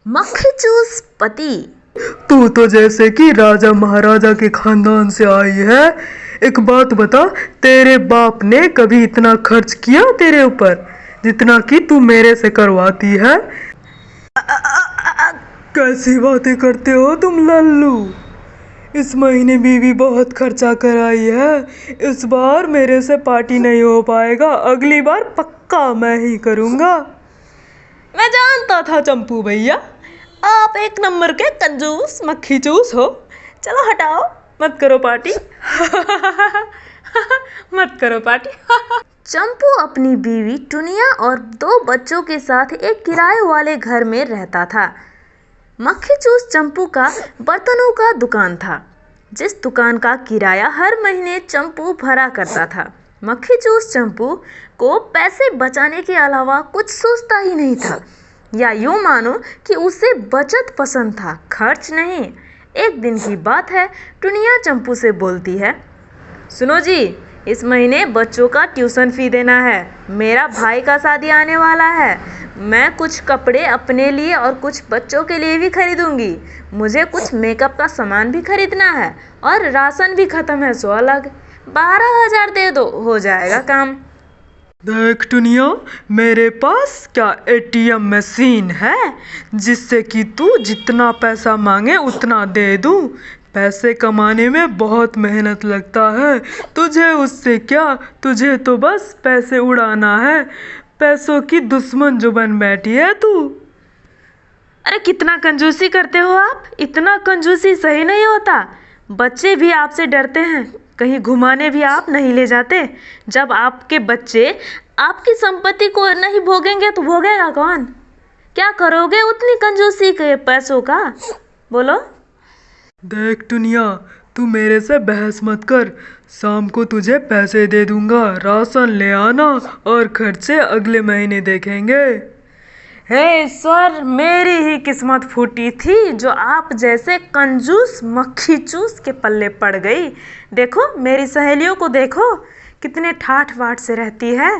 मक्खी चूस पति। तू तो जैसे कि राजा महाराजा के खानदान से आई है। एक बात बता, तेरे बाप ने कभी इतना खर्च किया तेरे ऊपर जितना कि तू मेरे से करवाती है? कैसी बातें करते हो तुम लल्लू? इस महीने बीवी बहुत खर्चा कराई है। इस बार मेरे से पार्टी नहीं हो पाएगा, अगली बार पक्का मैं ही करूँगा। मैं जानता था चंपू भैया, आप एक नंबर के कंजूस मक्खी चूस हो। चलो हटाओ, मत करो पार्टी। मत करो पार्टी। चंपू अपनी बीवी टुनिया और 2 बच्चों के साथ एक किराए वाले घर में रहता था। मक्खी चूस चंपू का बर्तनों का दुकान था, जिस दुकान का किराया हर महीने चंपू भरा करता था। मक्खी चूस चंपू को पैसे बचाने के अलावा कुछ सोचता ही नहीं था, या यूँ मानो कि उसे बचत पसंद था, खर्च नहीं। एक दिन की बात है, टुनिया चंपू से बोलती है, सुनो जी, इस महीने बच्चों का ट्यूशन फी देना है। मेरा भाई का शादी आने वाला है। मैं कुछ कपड़े अपने लिए और कुछ बच्चों के लिए भी खरीदूंगी। मुझे कुछ मेकअप का सामान भी खरीदना है और राशन भी ख़त्म है, 100 अलग। 12,000 दे दो, हो जाएगा काम। देख टुनिया, मेरे पास क्या एटीएम मशीन है जिससे कि तू जितना पैसा मांगे उतना दे दूं। पैसे कमाने में बहुत मेहनत लगता है, तुझे उससे क्या, तुझे तो बस पैसे उड़ाना है। पैसों की दुश्मन जो बन बैठी है तू। अरे कितना कंजूसी करते हो आप, इतना कंजूसी सही नहीं होता। बच्चे भी आपसे डरते हैं, कहीं घुमाने भी आप नहीं ले जाते। जब आपके बच्चे आपकी संपत्ति को नहीं भोगेंगे तो भोगेगा कौन? क्या करोगे उतनी कंजूसी के पैसों का, बोलो। देख टुनिया, तू मेरे से बहस मत कर। शाम को तुझे पैसे दे दूंगा, राशन ले आना और खर्चे अगले महीने देखेंगे। हे ईश्वर, मेरी ही किस्मत फूटी थी जो आप जैसे कंजूस मक्खी चूस के पल्ले पड़ गई। देखो मेरी सहेलियों को, देखो कितने ठाठ बाट से रहती है।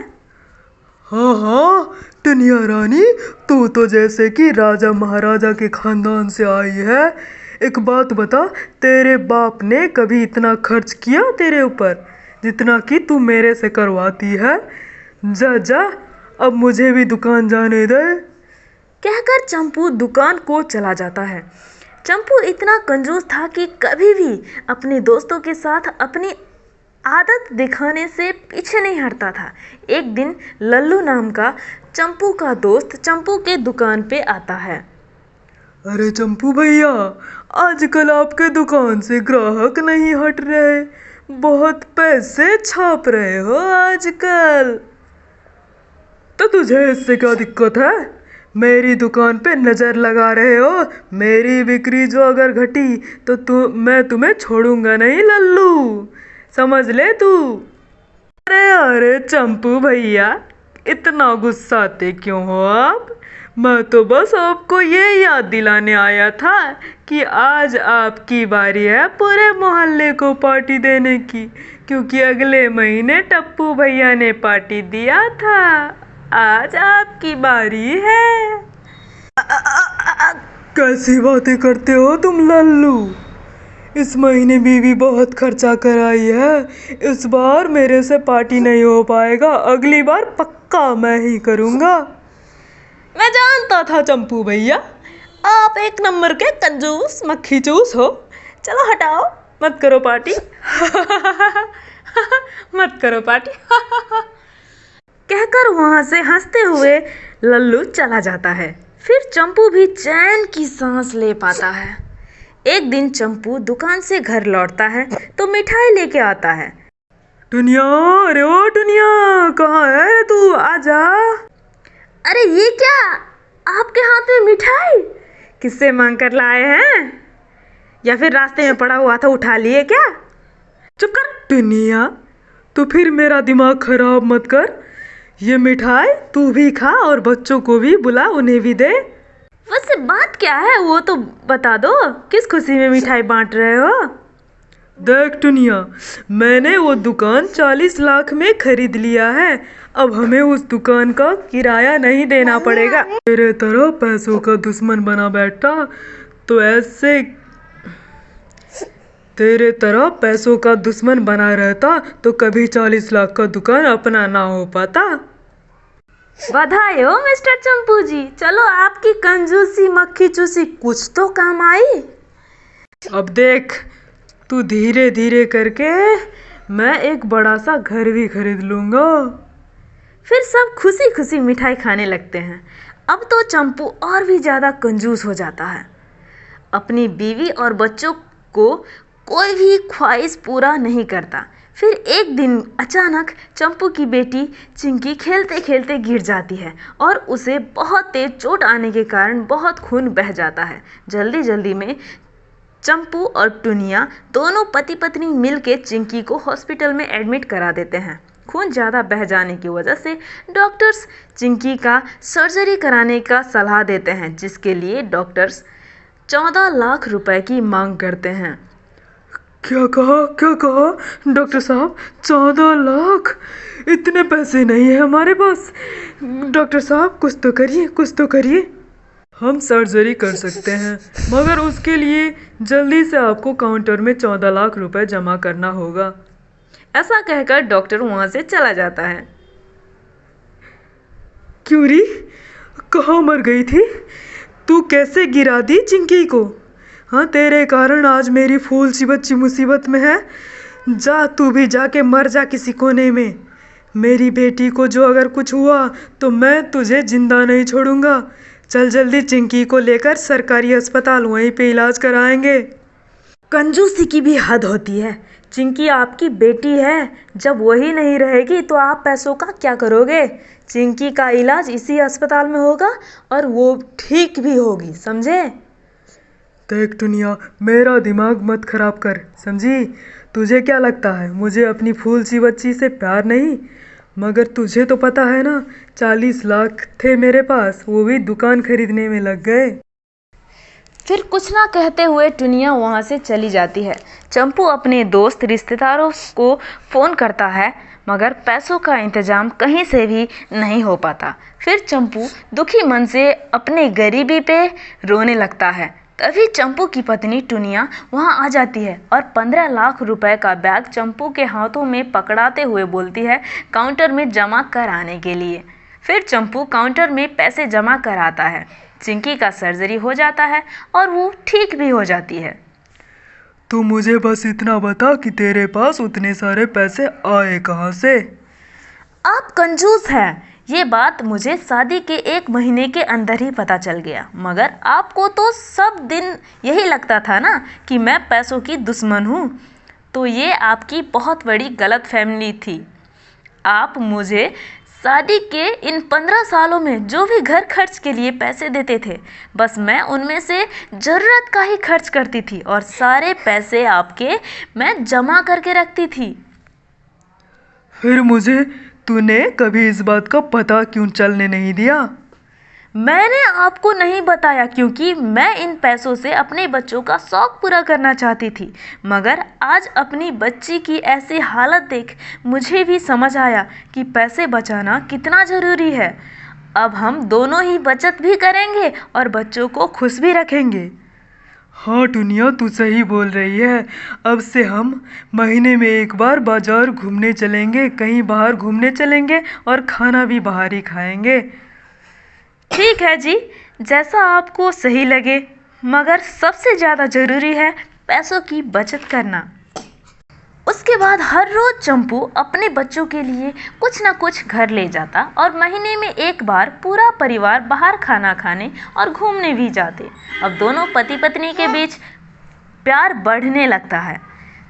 हाँ हाँ टुनिया रानी, तू तो जैसे कि राजा महाराजा के खानदान से आई है। एक बात बता, तेरे बाप ने कभी इतना खर्च किया तेरे ऊपर जितना कि तू मेरे से करवाती है? जा जा, अब मुझे भी दुकान जाने दे। कहकर चंपू दुकान को चला जाता है। चंपू इतना कंजूस था कि कभी भी अपने दोस्तों के साथ अपनी आदत दिखाने से पीछे नहीं हटता था। एक दिन लल्लू नाम का चंपू का दोस्त चंपू के दुकान पे आता है। अरे चंपू भैया, आजकल आपके दुकान से ग्राहक नहीं हट रहे, बहुत पैसे छाप रहे हो आजकल। तो तुझे इससे क्या दिक्कत है? मेरी दुकान पे नज़र लगा रहे हो। मेरी बिक्री जो अगर घटी तो मैं तुम्हें छोड़ूंगा नहीं लल्लू, समझ ले तू। अरे अरे चंपू भैया, इतना गुस्साते क्यों हो आप? मैं तो बस आपको ये याद दिलाने आया था कि आज आपकी बारी है पूरे मोहल्ले को पार्टी देने की, क्योंकि अगले महीने टप्पू भैया ने पार्टी दिया था। आज आपकी बारी है। कैसी बातें करते हो तुम लल्लू? इस महीने बीवी बहुत खर्चा कराई है। इस बार मेरे से पार्टी नहीं हो पाएगा, अगली बार पक्का मैं ही करूँगा। मैं जानता था चंपू भैया, आप एक नंबर के कंजूस मक्खी चूस हो। चलो हटाओ, मत करो पार्टी। मत करो पार्टी। कहकर वहां से हंसते हुए लल्लू चला जाता है। फिर चंपू भी चैन की सांस ले पाता है। एक दिन चंपू दुकान से घर लौटता है तो मिठाई लेके आता है। टुनिया, अरे ओ टुनिया, कहाँ है तू? आजा। अरे ये क्या, आपके हाथ में मिठाई किससे मांग कर लाए हैं? या फिर रास्ते में पड़ा हुआ था उठा लिए क्या? चुप कर टुनिया, तो फिर मेरा दिमाग खराब मत कर। ये मिठाई तू भी खा और बच्चों को भी बुला, उन्हें भी दे। वैसे बात क्या है वो तो बता दो, किस खुशी में मिठाई बांट रहे हो? देख टुनिया, मैंने वो दुकान 40 लाख में खरीद लिया है। अब हमें उस दुकान का किराया नहीं देना पड़ेगा। तेरे तरह पैसों का दुश्मन बना बैठा तो ऐसे तेरे तरह पैसों का दुश्मन बना रहता तो कभी 40 लाख का दुकान अपना ना हो पाता। बधाई हो मिस्टर चंपू जी, चलो आपकी कंजूसी मक्खी चूसी कुछ तो काम आई। अब देख, तू धीरे धीरे करके मैं एक बड़ा सा घर भी खरीद लूंगा। फिर सब खुशी खुशी मिठाई खाने लगते हैं। अब तो चंपू और भी ज़्यादा कंजूस हो जाता है। अपनी बीवी और बच्चों को कोई भी ख्वाहिश पूरा नहीं करता। फिर एक दिन अचानक चंपू की बेटी चिंकी खेलते खेलते गिर जाती है और उसे बहुत तेज चोट आने के कारण बहुत खून बह जाता है। जल्दी जल्दी में चंपू और टुनिया दोनों पति पत्नी मिलकर चिंकी को हॉस्पिटल में एडमिट करा देते हैं। खून ज़्यादा बह जाने की वजह से डॉक्टर्स चिंकी का सर्जरी कराने का सलाह देते हैं, जिसके लिए डॉक्टर्स 14 लाख रुपए की मांग करते हैं। क्या कहा डॉक्टर साहब? 14 लाख? इतने पैसे नहीं है हमारे पास। डॉक्टर साहब कुछ तो करिए। हम सर्जरी कर सकते हैं, मगर उसके लिए जल्दी से आपको काउंटर में 14 लाख रुपए जमा करना होगा। ऐसा कहकर डॉक्टर वहां से चला जाता है। क्यूरी, कहाँ मर गई थी तू? कैसे गिरा दी चिंकी को? हाँ, तेरे कारण आज मेरी फूल सी बच्ची मुसीबत में है। जा, तू भी जाके मर जा किसी कोने में। मेरी बेटी को जो अगर कुछ हुआ तो मैं तुझे जिंदा नहीं छोड़ूंगा। चल जल्दी चिंकी को लेकर सरकारी अस्पताल, वहीं पे इलाज कराएंगे। कंजूसी की भी हद होती है। चिंकी आपकी बेटी है, जब वही नहीं रहेगी तो आप पैसों का क्या करोगे? चिंकी का इलाज इसी अस्पताल में होगा और वो ठीक भी होगी, समझे? देख टुनिया, मेरा दिमाग मत खराब कर, समझी? तुझे क्या लगता है मुझे अपनी फूल सी बच्ची से प्यार नहीं? मगर तुझे तो पता है ना, 40 लाख थे मेरे पास, वो भी दुकान खरीदने में लग गए। फिर कुछ ना कहते हुए टुनिया वहाँ से चली जाती है। चंपू अपने दोस्त रिश्तेदारों को फ़ोन करता है, मगर पैसों का इंतज़ाम कहीं से भी नहीं हो पाता। फिर चंपू दुखी मन से अपने गरीबी पे रोने लगता है। तभी चंपू की पत्नी टुनिया वहाँ आ जाती है और 15 लाख रुपए का बैग चंपू के हाथों में पकड़ाते हुए बोलती है काउंटर में जमा कराने के लिए। फिर चंपू काउंटर में पैसे जमा कराता है। चिंकी का सर्जरी हो जाता है और वो ठीक भी हो जाती है। तू मुझे बस इतना बता कि तेरे पास उतने सारे पैसे आए कहाँ से? आप कंजूस हैं, ये बात मुझे शादी के 1 महीने के अंदर ही पता चल गया। मगर आपको तो सब दिन यही लगता था ना कि मैं पैसों की दुश्मन हूँ। तो ये आपकी बहुत बड़ी गलतफहमी थी। आप मुझे शादी के इन 15 सालों में जो भी घर खर्च के लिए पैसे देते थे, बस मैं उनमें से ज़रूरत का ही खर्च करती थी और सारे पैसे आपके मैं जमा करके रखती थी। फिर मुझे तूने कभी इस बात का पता क्यों चलने नहीं दिया? मैंने आपको नहीं बताया क्योंकि मैं इन पैसों से अपने बच्चों का शौक पूरा करना चाहती थी। मगर आज अपनी बच्ची की ऐसी हालत देख मुझे भी समझ आया कि पैसे बचाना कितना ज़रूरी है। अब हम दोनों ही बचत भी करेंगे और बच्चों को खुश भी रखेंगे। हाँ टुनिया, तू सही बोल रही है। अब से हम महीने में एक बार बाजार घूमने चलेंगे, कहीं बाहर घूमने चलेंगे और खाना भी बाहर ही खाएंगे। ठीक है जी, जैसा आपको सही लगे, मगर सबसे ज़्यादा ज़रूरी है पैसों की बचत करना। उसके बाद हर रोज़ चंपू अपने बच्चों के लिए कुछ ना कुछ घर ले जाता और महीने में एक बार पूरा परिवार बाहर खाना खाने और घूमने भी जाते। अब दोनों पति पत्नी के बीच प्यार बढ़ने लगता है।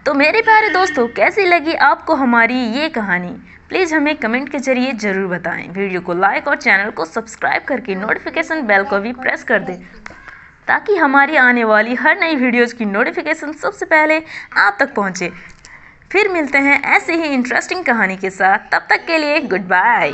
तो मेरे प्यारे दोस्तों, कैसी लगी आपको हमारी ये कहानी? प्लीज़ हमें कमेंट के जरिए ज़रूर बताएं। वीडियो को लाइक और चैनल को सब्सक्राइब करके नोटिफिकेशन बेल को भी प्रेस कर दें, ताकि हमारी आने वाली हर नई वीडियोज़ की नोटिफिकेशन सबसे पहले आप तक पहुँचे। फिर मिलते हैं ऐसे ही इंटरेस्टिंग कहानी के साथ। तब तक के लिए गुड बाय।